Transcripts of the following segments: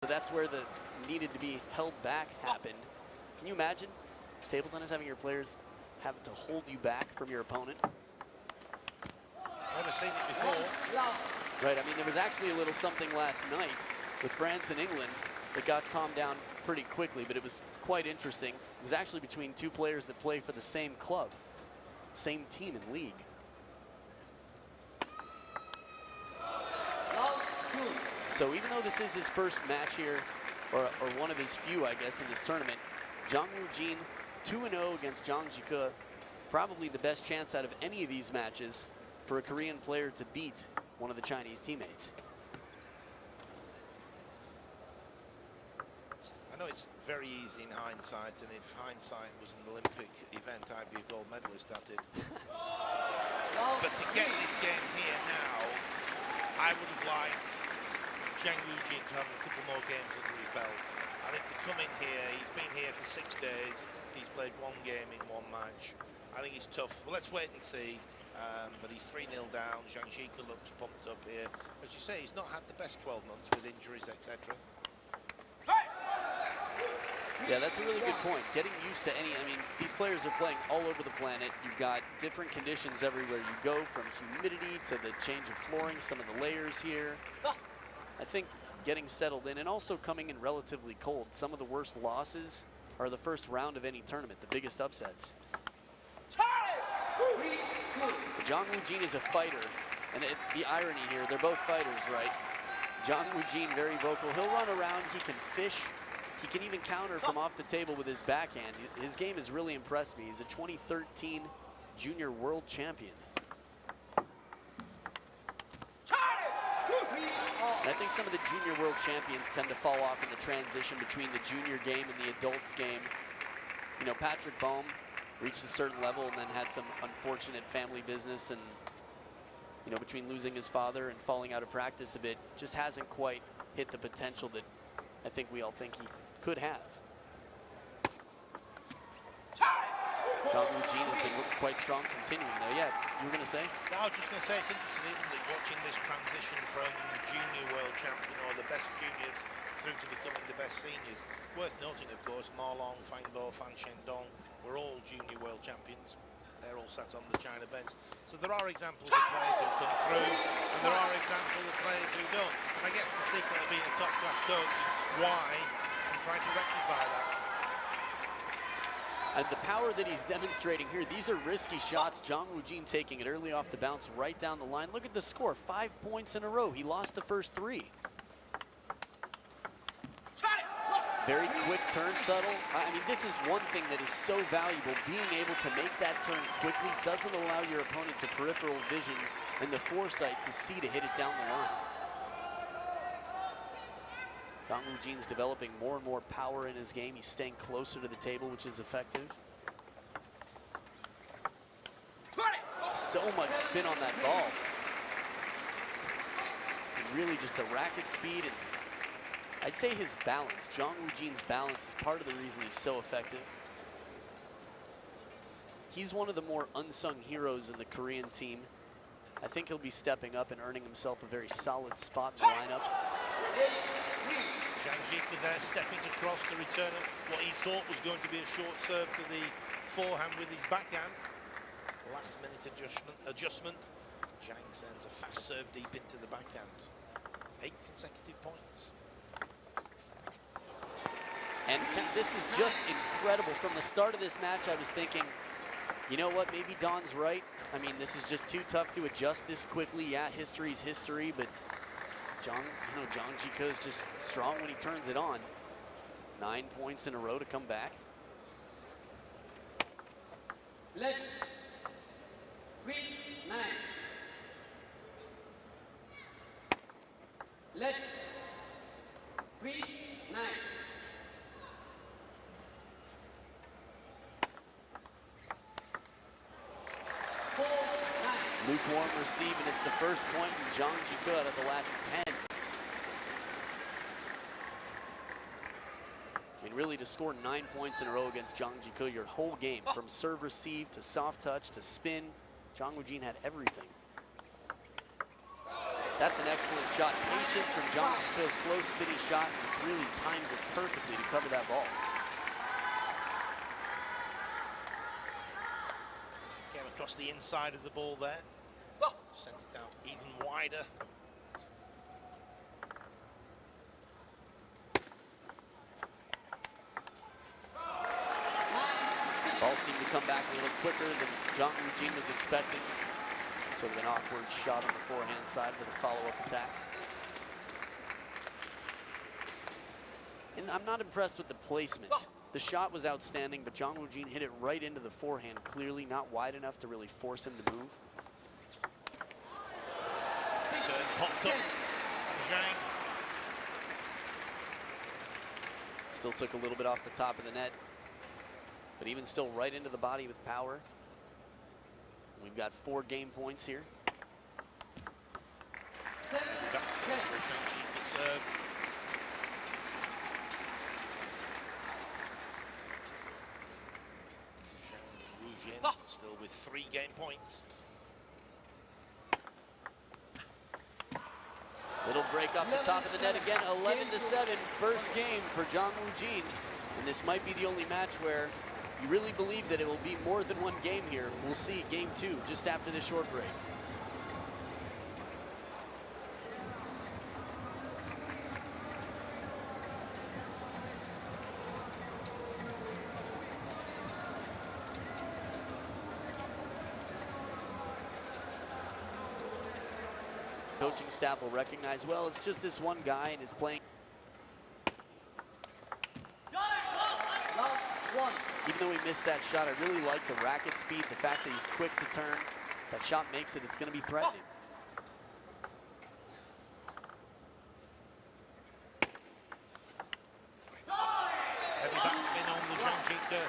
So that's where the needed to be held back happened. Can you imagine table tennis having your players have to hold you back from your opponent? Never seen it before. Right, I mean, there was actually a little something last night with France and England that got calmed down pretty quickly, but it was quite interesting. It was actually between two players that play for the same club, same team in league. So even though this is his first match here, or one of his few, I guess, in this tournament, Jang Woo-jin 2-0 against Jang Ji-ke, probably the best chance out of any of these matches for a Korean player to beat one of the Chinese teammates. I know it's very easy in hindsight, and if hindsight was an Olympic event, I'd be a gold medalist at it. But to get this game here now, I would have liked Jang Woo-jin to have a couple more games under his belt. I think to come in here, he's been here for 6 days, he's played one game in one match. I think it's tough. Well, let's wait and see. But he's 3-0 down. Zhang Jike looks pumped up here. As you say, he's not had the best 12 months with injuries, etc. Yeah, that's a really good point. Getting used to I mean, these players are playing all over the planet. You've got different conditions everywhere you go, from humidity to the change of flooring, some of the layers here. I think getting settled in, and also coming in relatively cold. Some of the worst losses are the first round of any tournament, the biggest upsets. Jang Woo-jin is a fighter, and the irony here, they're both fighters, right? Jang Woo-jin, very vocal. He'll run around, he can fish, he can even counter from off the table with his backhand. His game has really impressed me. He's a 2013 junior world champion. And I think some of the junior world champions tend to fall off in the transition between the junior game and the adults game. You know, Patrick Bohm reached a certain level and then had some unfortunate family business, and, you know, between losing his father and falling out of practice a bit, just hasn't quite hit the potential that I think we all think he could have. Jang Woo-jin has been quite strong continuing though. Yeah, you were going to say? No, I was just going to say, it's interesting, isn't it, watching this transition from junior world champion, or the best juniors, through to becoming the best seniors. Worth noting, of course, Ma Long, Fang Bo, Fan Shendong were all junior world champions. They're all sat on the China bench. So there are examples of players who come through, and there are examples of players who don't. And I guess the secret of being a top-class coach is why, and trying to rectify that. And the power that he's demonstrating here, these are risky shots. Jang Woo-jin taking it early off the bounce right down the line. Look at the score, 5 points in a row. He lost the first 3. Very quick turn, subtle. I mean, this is one thing that is so valuable. Being able to make that turn quickly doesn't allow your opponent the peripheral vision and the foresight to see to hit it down the line. Jang Woo-jin's developing more and more power in his game. He's staying closer to the table, which is effective. So much spin on that ball. And really just the racket speed, and I'd say his balance. Jang Woo-jin's balance is part of the reason he's so effective. He's one of the more unsung heroes in the Korean team. I think he'll be stepping up and earning himself a very solid spot in the lineup. Zhang Jike there stepping across to return what he thought was going to be a short serve to the forehand with his backhand. Last minute adjustment. Zhang sends a fast serve deep into the backhand. 8 consecutive points. And this is just incredible. From the start of this match, I was thinking, you know what, maybe Don's right. I mean, this is just too tough to adjust this quickly. Yeah, history's history, but Jang Ji-ke is just strong when he turns it on. 9 points in a row to come back. Let 3-9. Let 3-9. Lukewarm receive, and it's the first point from Jang Ji-ke out of the last 10. I mean, really, to score 9 points in a row against Jang Ji-ke, your whole game, from serve receive to soft touch to spin, Jang Woo-jin had everything. That's an excellent shot. Patience from Jong Ji-ko, slow spinning shot, and just really times it perfectly to cover that ball. Came across the inside of the ball there. Sent it out even wider. Ball seemed to come back a little quicker than Jong Woo-jin was expecting. Sort of an awkward shot on the forehand side for the follow-up attack. And I'm not impressed with the placement. The shot was outstanding, but Jong Woo-jin hit it right into the forehand, clearly not wide enough to really force him to move. Turn popped up. Zhang. Still took a little bit off the top of the net, but even still right into the body with power. We've got 4 game points here. Back for Zhang to serve. Zhang Woo-jin still with 3 game points. Little break off the top of the net again, 11-7, first game for Jong Woo-jin. And this might be the only match where you really believe that it will be more than 1 game here. We'll see game 2 just after this short break. Coaching staff will recognize, well, it's just this one guy and is playing. Even though he missed that shot, I really like the racket speed, the fact that he's quick to turn. That shot makes it, it's going to be threatening. Heavy backspin on the Zhang Ji-ko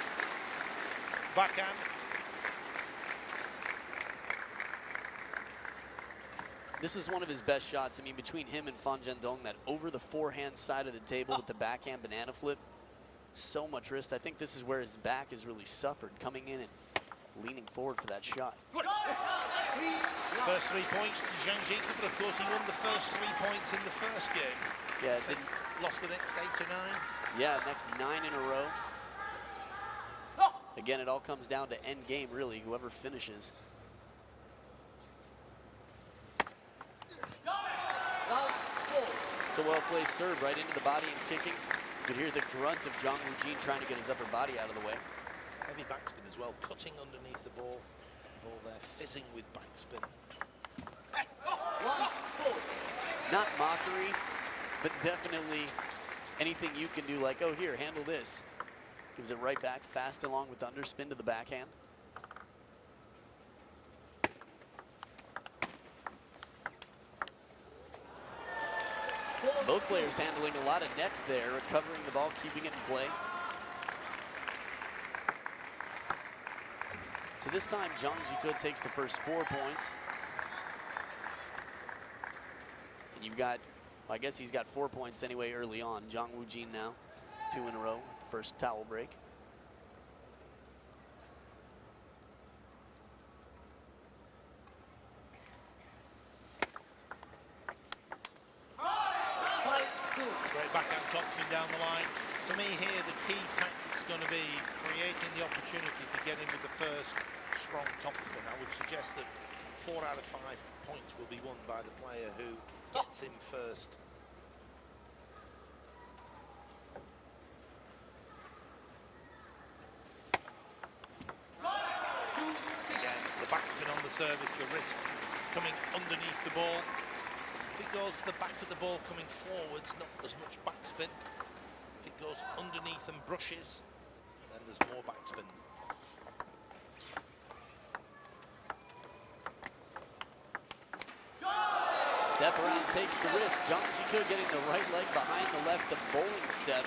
backhand. This is one of his best shots. I mean, between him and Fan Zhendong, that over the forehand side of the table with the backhand banana flip, so much wrist. I think this is where his back has really suffered, coming in and leaning forward for that shot. First 3 points to Zhang Ji-ko, but of course he won the first 3 points in the first game. Yeah, Lost the next 8 or 9. Yeah, next 9 in a row. Again, it all comes down to end game, really, whoever finishes. It's a well-placed serve right into the body and kicking. You could hear the grunt of Jong Woo-jin trying to get his upper body out of the way. Heavy backspin as well, cutting underneath the ball. Ball there fizzing with backspin. Not mockery, but definitely anything you can do, like, oh, here, handle this. Gives it right back fast along with the underspin to the backhand. Both players handling a lot of nets there, recovering the ball, keeping it in play. So this time, Jong Ji-ko takes the first 4 points. And you've got, well, I guess he's got 4 points anyway early on. Jong Woo-jin now, 2 in a row, first towel break. Great backhand topspin down the line. To me here, the key tactic's going to be creating the opportunity to get in with the first strong topspin. I would suggest that 4 out of 5 points will be won by the player who gets him first. Again, the backspin on the service, the wrist coming underneath the ball. If it goes to the back of the ball coming forwards, not as much backspin. If it goes underneath and brushes, then there's more backspin. Step around takes the risk. Jong Ji-ko getting the right leg behind the left, the bowling step.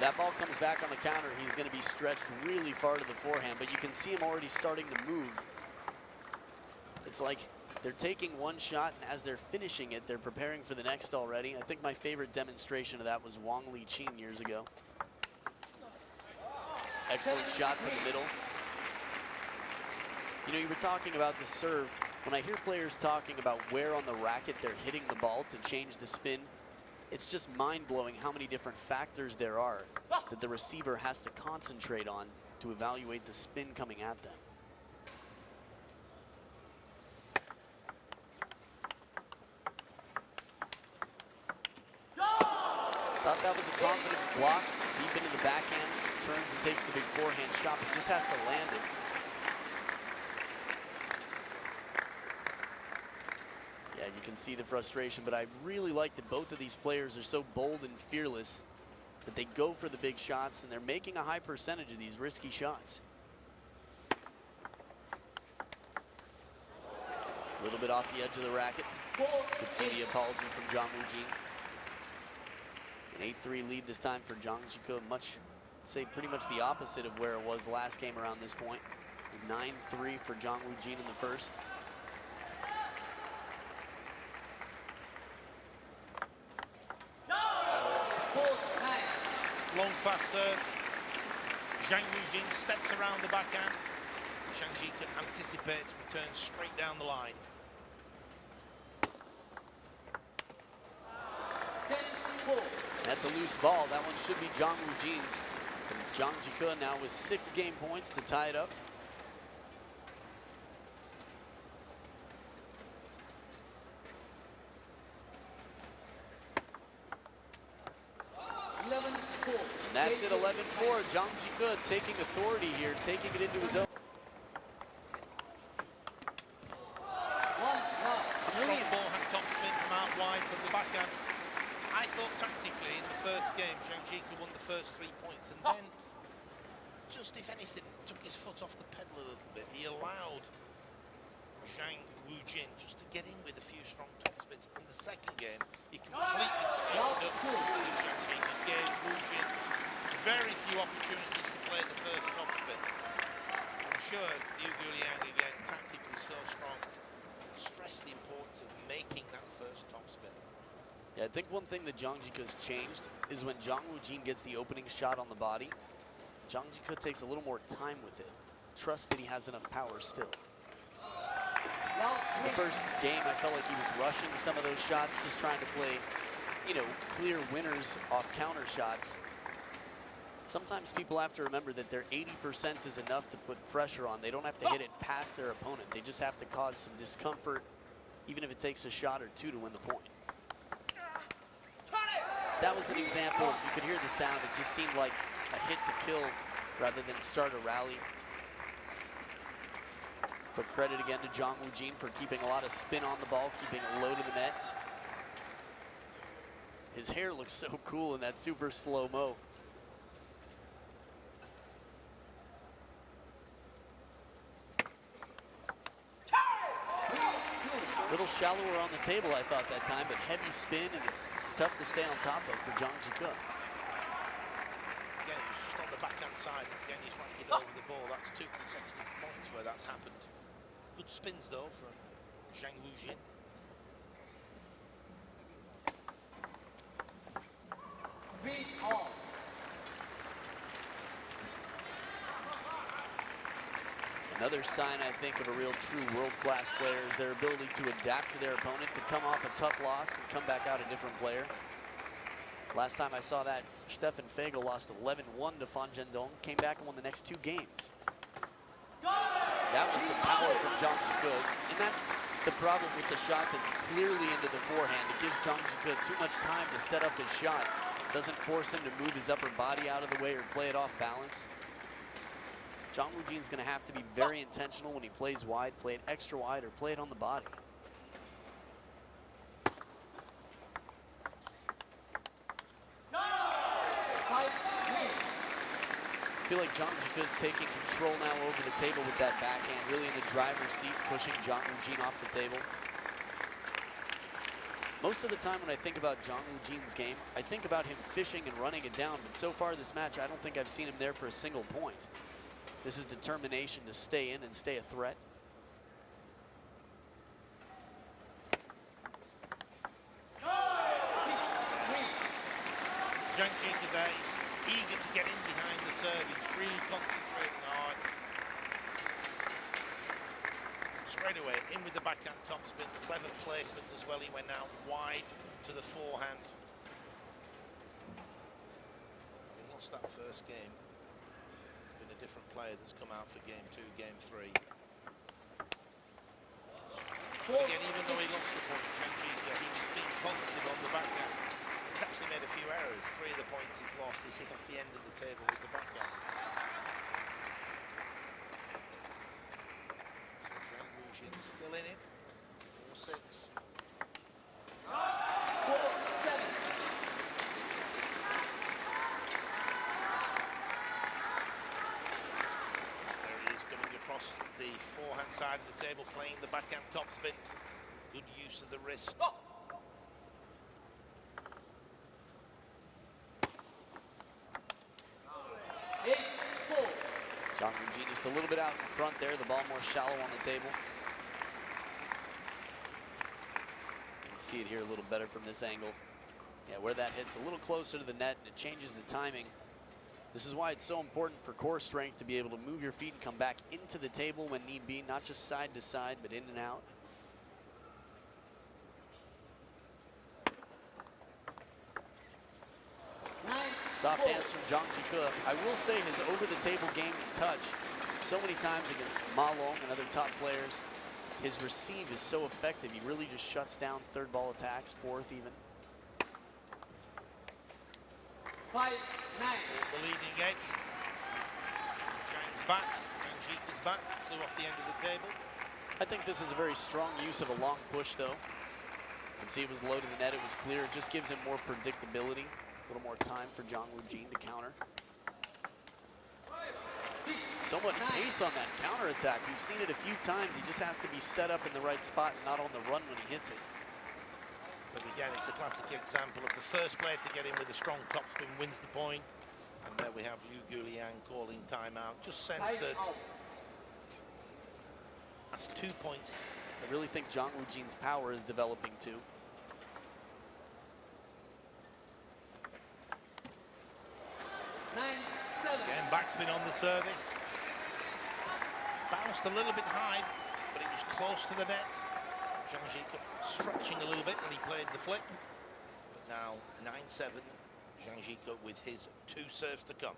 That ball comes back on the counter. He's going to be stretched really far to the forehand, but you can see him already starting to move. It's like they're taking one shot, and as they're finishing it, they're preparing for the next already. I think my favorite demonstration of that was Wang Li-qin years ago. Excellent shot to the middle. You know, you were talking about the serve. When I hear players talking about where on the racket they're hitting the ball to change the spin, it's just mind-blowing how many different factors there are that the receiver has to concentrate on to evaluate the spin coming at them. Thought that was a confident block, deep into the backhand, turns and takes the big forehand shot, but just has to land it. Yeah, you can see the frustration, but I really like that both of these players are so bold and fearless that they go for the big shots, and they're making a high percentage of these risky shots. A little bit off the edge of the racket. Could see the apology from Jang Woo Jin. An 8-3 lead this time for Jang Ji-Ko. Say pretty much the opposite of where it was last game around this point. 9-3 for Jang Woo Jin in the first. Long fast serve. Jang Woo Jin steps around the backhand. Zhang Jike anticipates, returns straight down the line. That's a loose ball. That one should be Jang Woo Jin's. But it's Jang Ji-Ko now with 6 game points to tie it up. And that's it, 11-4. Jang Ji-Ko taking authority here, taking it into his own. Strong forehand topspin from out wide from the backhand. I thought tactically in the first game, Zhang Jike won the first 3 points, and then just, if anything, took his foot off the pedal a little bit. He allowed Jang Woo Jin just to get in with a few strong topspins. In the second game, he completely taken up Zhang Jike and gave Woo Jin very few opportunities to play the first topspin. I'm sure Liu Guoliang, again, tactically so strong, stressed the importance of making that first topspin. Yeah, I think one thing that Jang Ji-Ko has changed is when Jang Woo Jin gets the opening shot on the body, Jang Ji-Ko takes a little more time with it. Trust that he has enough power still. In the first game, I felt like he was rushing some of those shots, just trying to play, you know, clear winners off counter shots. Sometimes people have to remember that their 80% is enough to put pressure on. They don't have to hit it past their opponent. They just have to cause some discomfort, even if it takes a shot or two to win the point. That was an example. You could hear the sound. It just seemed like a hit to kill rather than start a rally. But credit again to Jang Woo Jin for keeping a lot of spin on the ball, keeping it low to the net. His hair looks so cool in that super slow-mo. A little shallower on the table, I thought that time, but heavy spin, and it's tough to stay on top of for Jang Ji-Ko. Again, he's just on the backhand side. Again, he's racking over the ball. That's 2 consecutive points where that's happened. Good spins, though, from Zhang Woo Jin. Another sign, I think, of a real true world-class player is their ability to adapt to their opponent, to come off a tough loss and come back out a different player. Last time I saw that, Stefan Fegel lost 11-1 to Fan Zhendong, came back and won the next 2 games. That was some power from Jang Ji-Ko, and that's the problem with the shot that's clearly into the forehand. It gives Jang Ji-Ko too much time to set up his shot. Doesn't force him to move his upper body out of the way or play it off balance. Jang Woo Jin's going to have to be very intentional when he plays wide, play it extra wide, or play it on the body. I feel like Jang Ji-Ko is taking control now over the table with that backhand, really in the driver's seat, pushing Jang Woo Jin off the table. Most of the time when I think about Jang Woo Jin's game, I think about him fishing and running it down, but so far this match, I don't think I've seen him there for a single point. This is determination to stay in and stay a threat. Zhang Jike there is eager to get in behind the serve. He's really concentrating hard. straight away in with the backhand topspin. Clever placement as well. He went out wide to the forehand. Having lost that first game, it's been a different player that's come out for game 2, game 3. Again, even though he lost the point, Zhang Jike, he was being positive on the backhand. He's actually made a few errors. 3 of the points he's lost, he's hit off the end of the table with the backhand. So Zhang still in it. 4-6. 4-7. There he is coming across the forehand side of the table, playing the backhand topspin. Good use of the wrist. Oh! Zhang Ruijin just a little bit out in front there, the ball more shallow on the table. You can see it here a little better from this angle. Yeah, where that hits a little closer to the net and it changes the timing. This is why it's so important for core strength to be able to move your feet and come back into the table when need be, not just side to side, but in and out. Soft hands from Zhang Jike. I will say his over-the-table game and touch, so many times against Ma Long and other top players, his receive is so effective. He really just shuts down third ball attacks, fourth even. 5-9. The leading edge. Zhang's back. Zhang Jike's back. Flew off the end of the table. I think this is a very strong use of a long push, though. You can see it was low to the net. It was clear. It just gives him more predictability. A little more time for Zhang Ruijin to counter. So much pace on that counter attack. We've seen it a few times. He just has to be set up in the right spot and not on the run when he hits it. But again, it's a classic example of the first player to get in with a strong topspin wins the point. And there we have Liu Guliang calling timeout. Just sense that that's 2 points. I really think Zhang Ruijin's power is developing too. Again, backspin on the service. Bounced a little bit high, but it was close to the net. Zhang Jike stretching a little bit when he played the flick. But now 9-7. Zhang Jike with his 2 serves to come.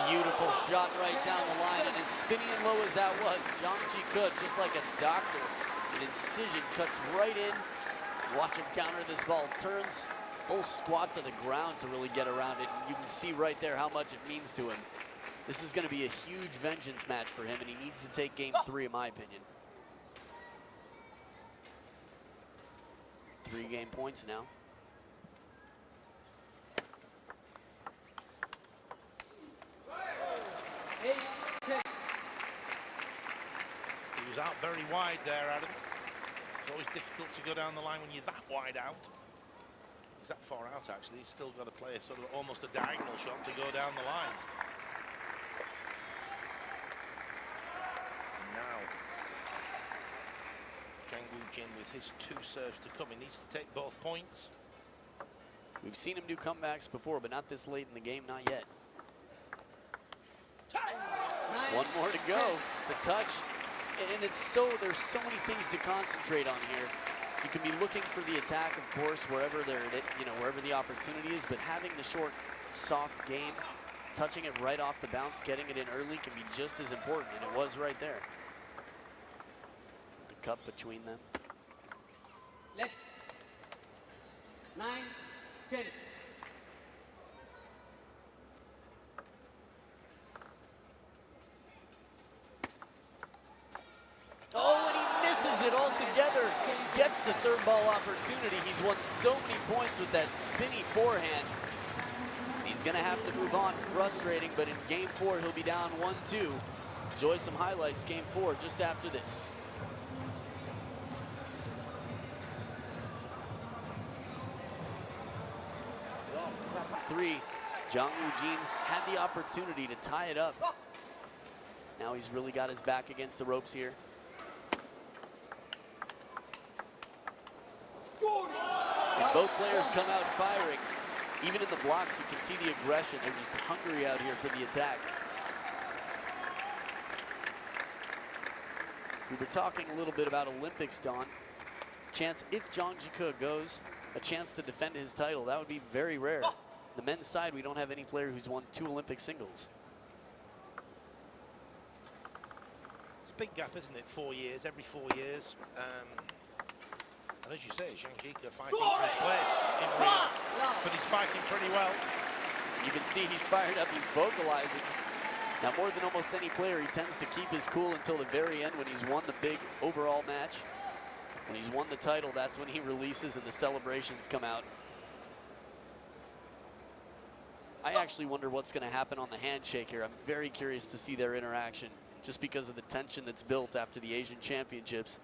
Beautiful shot right down the line, and as spinny and low as that was, Zhang Jike, just like a doctor, an incision cuts right in. Watch him counter this ball, turns full squat to the ground to really get around it. And you can see right there how much it means to him. This is going to be a huge vengeance match for him, and he needs to take game 3, in my opinion. 3 game points now. He was out very wide there, Adam. It's always difficult to go down the line when you're that wide out. He's that far out, actually. He's still got to play a sort of almost a diagonal shot to go down the line. And now, Zhang Ruijin with his 2 serves to come. He needs to take both points. We've seen him do comebacks before, but not this late in the game, not yet. 1 more to go. The touch. And it's there's so many things to concentrate on here. You can be looking for the attack, of course, wherever wherever the opportunity is, but having the short, soft game, touching it right off the bounce, getting it in early can be just as important, and it was right there. The cup between them. Left. 9-10. Oh, and he misses it altogether. Gets the third ball opportunity. He's won so many points with that spinny forehand. He's going to have to move on. Frustrating, but in game 4, he'll be down 1-2. Enjoy some highlights, game 4, just after this. Three. Zhang Ruijin had the opportunity to tie it up. Now he's really got his back against the ropes here. And both players come out firing. Even in the blocks, you can see the aggression. They're just hungry out here for the attack. We were talking a little bit about Olympics, Don. Chance, if Jang Ji-Ke goes, a chance to defend his title. That would be very rare. The men's side, we don't have any player who's won 2 Olympic singles. It's a big gap, isn't it? 4 years, every 4 years. And as you say, Jang Ji-Ke fighting for his place in Rio, but he's fighting pretty well. You can see he's fired up, he's vocalizing. Now, more than almost any player, he tends to keep his cool until the very end when he's won the big overall match. When he's won the title, that's when he releases and the celebrations come out. I actually wonder what's going to happen on the handshake here. I'm very curious to see their interaction, just because of the tension that's built after the Asian Championships.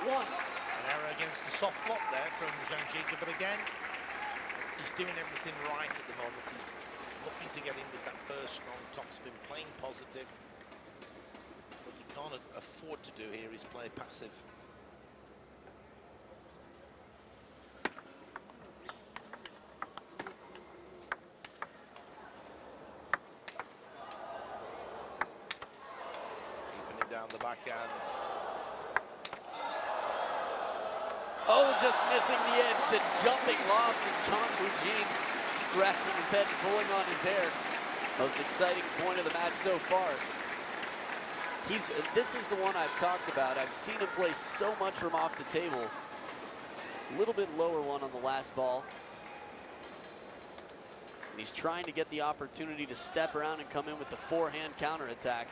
An error against the soft block there from Jang Ji-Ke, but again, he's doing everything right at the moment. He's looking to get in with that first strong topspin, playing positive. What you can't afford to do here is play passive. Keeping it down the backhand. Oh, just missing the edge, the jumping lob to Jang Woo-jin, scratching his head and pulling on his hair. Most exciting point of the match so far. This is the one I've talked about. I've seen him play so much from off the table. A little bit lower one on the last ball. And he's trying to get the opportunity to step around and come in with the forehand counterattack.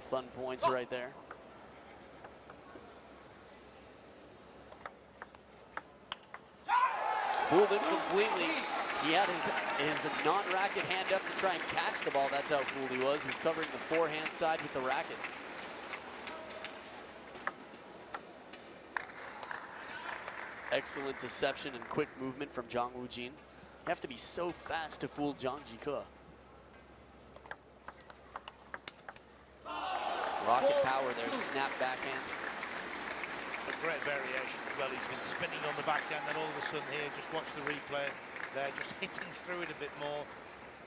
Fun points right there. Fooled him completely. He had his non-racket hand up to try and catch the ball. That's how fooled he was. He was covering the forehand side with the racket. Excellent deception and quick movement from Jang Woo-jin. You have to be so fast to fool Jang Ji-Ke. Rocket power there, snap backhand. A great variation as well. He's been spinning on the backhand, and all of a sudden here, just watch the replay. They're just hitting through it a bit more.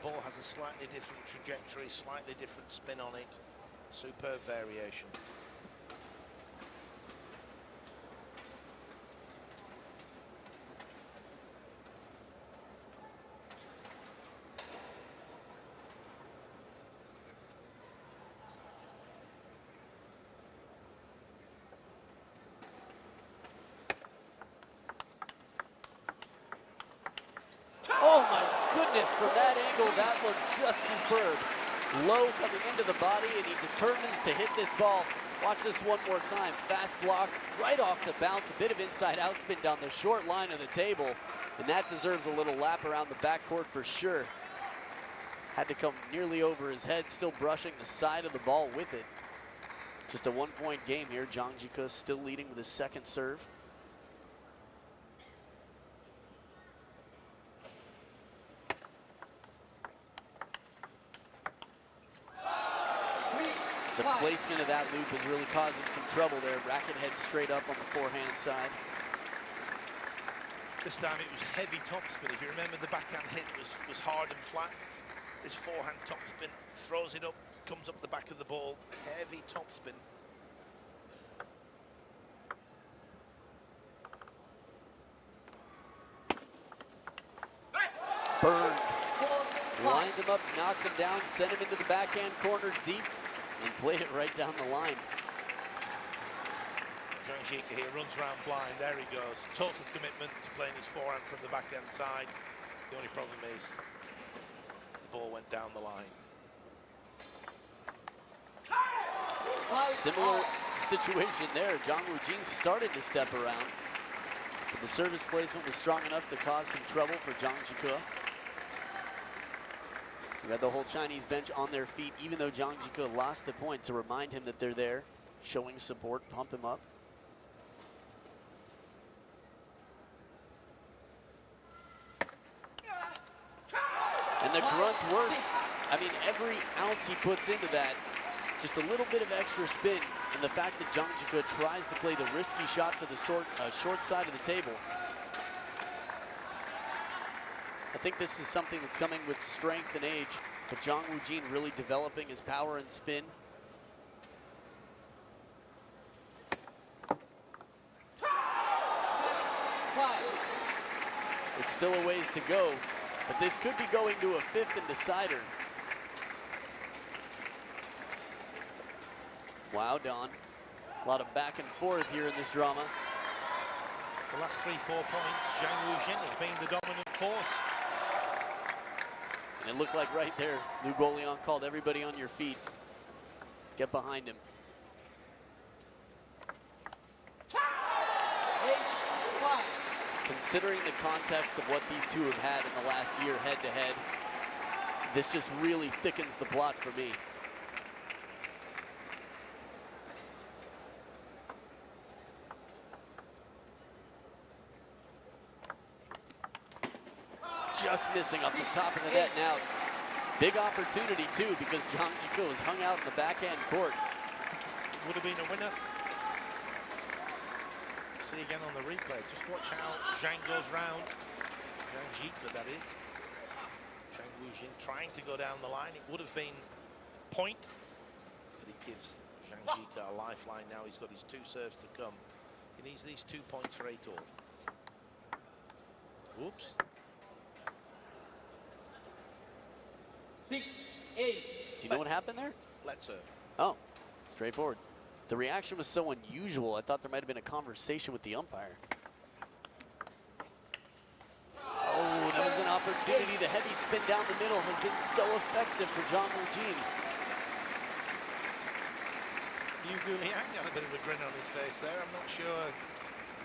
Ball has a slightly different trajectory, slightly different spin on it. Superb variation. Oh my goodness, from that angle, that looked just superb. Low coming into the body, and he determines to hit this ball. Watch this one more time. Fast block, right off the bounce, a bit of inside out spin down the short line of the table, and that deserves a little lap around the backcourt for sure. Had to come nearly over his head, still brushing the side of the ball with it. Just a 1-point game here. Jang Ji-Ke still leading with his second serve. The placement of that loop is really causing some trouble there. Racket head straight up on the forehand side. This time it was heavy topspin. If you remember, the backhand hit was hard and flat. This forehand topspin throws it up, comes up the back of the ball. Heavy topspin. Burned. Lined him up, knocked him down, sent him into the backhand corner deep, and played it right down the line. Jang Ji-Ke here runs around blind. There he goes. Total commitment to playing his forehand from the backhand side. The only problem is the ball went down the line. Similar situation there. Jang Woo-jin started to step around, but the service placement was strong enough to cause some trouble for Jang Ji-Ke. We got the whole Chinese bench on their feet, even though Jang Ji-Ke lost the point, to remind him that they're there, showing support, pump him up. And the grunt work. I mean, every ounce he puts into that, just a little bit of extra spin, and the fact that Jang Ji-Ke tries to play the risky shot to the short side of the table. I think this is something that's coming with strength and age, but Jang Woo-jin really developing his power and spin. 5. It's still a ways to go, but this could be going to a fifth and decider. Wow, Don. A lot of back and forth here in this drama. The last 3-4 points, Jang Woo-jin has been the dominant force. And it looked like right there, Lou Golion called everybody on your feet. Get behind him. 8, 5. Considering the context of what these two have had in the last year head-to-head, this just really thickens the plot for me. Just missing off the top of the net now. Big opportunity too, because Jang Ji-ko is hung out in the backhand court. It would have been a winner. See again on the replay. Just watch how Zhang goes round. Zhang Ji-ko, that is. Jang Woo-jin trying to go down the line. It would have been point, but it gives Zhang Ji-ko a lifeline now. He's got his 2 serves to come. He needs these 2 points for 8 all. Whoops. 6, 8. Do you know what happened there? Let's serve. Oh, straightforward. The reaction was so unusual, I thought there might have been a conversation with the umpire. Oh, that was an opportunity. The heavy spin down the middle has been so effective for Jang Woo-jin. Yu Guliang had a bit of a grin on his face there. I'm not sure.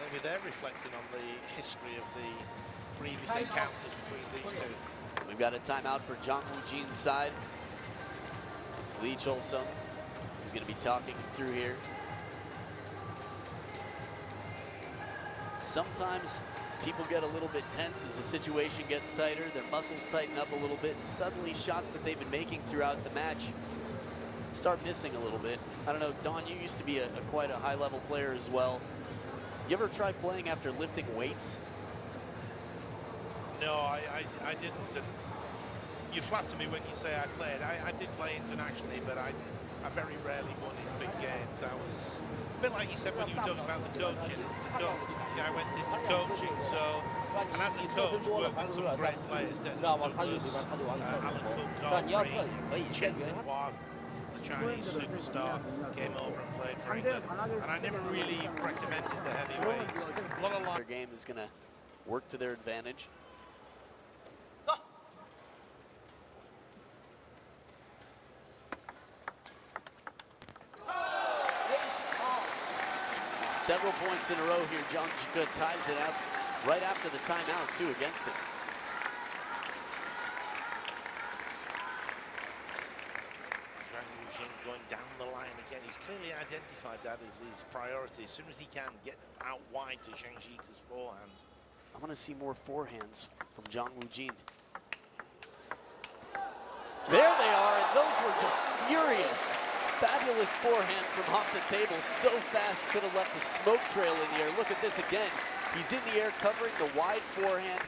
Maybe they're reflecting on the history of the previous encounters between these two. We've got a timeout for Jang Woo-jin's side. It's Lee Chol-sung who's going to be talking through here. Sometimes people get a little bit tense as the situation gets tighter. Their muscles tighten up a little bit, and suddenly shots that they've been making throughout the match start missing a little bit. I don't know, Don, you used to be quite a high-level player as well. You ever try playing after lifting weights? No, I didn't. And you flatter me when you say I played. I did play internationally, but I very rarely won in big games. I was a bit like you said when you were talking about the coaching. It's the coach. I went into coaching, so, and as a coach, worked with some great players, Desmond Douglas, Alan Cook, Carl Green, Chen Xinhua, the Chinese superstar, came over and played for England. And I never really recommended the heavyweights. A lot of Their game is going to work to their advantage. Several points in a row here. Jang Ji-ko ties it out right after the timeout, too, against him. Jang Woo-jin going down the line again. He's clearly identified that as his priority. As soon as he can, get out wide to Zhang Ji-ko's forehand. I want to see more forehands from Jang Woo-jin. There they are, and those were just furious. Fabulous forehands from off the table, so fast could have left a smoke trail in the air. Look at this again. He's in the air covering the wide forehand.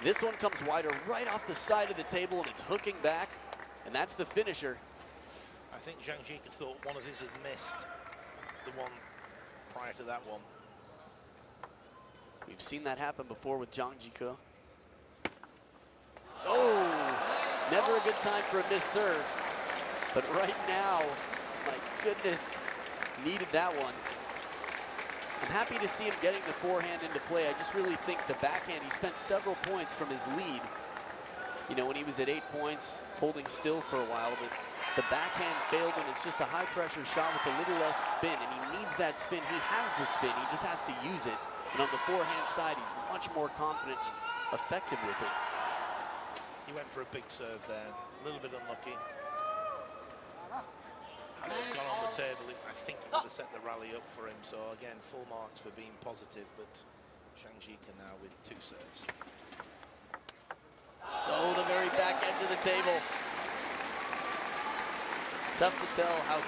This one comes wider right off the side of the table, and it's hooking back, and that's the finisher. I think Zhang Ji-ko thought one of his had missed the one prior to that one. We've seen that happen before with Jang Ji-ko. Oh, never a good time for a missed serve. But right now, my goodness, needed that one. I'm happy to see him getting the forehand into play. I just really think the backhand, he spent several points from his lead. You know, when he was at 8 points, holding still for a while, but the backhand failed, and it's just a high-pressure shot with a little less spin, and he needs that spin. He has the spin, he just has to use it. And on the forehand side, he's much more confident and effective with it. He went for a big serve there, a little bit unlucky. Had it gone on the table, I think it would have set the rally up for him. So again, full marks for being positive, but Zhang Ji-ko now with 2 serves. Oh, the very back edge of the table. Tough to tell how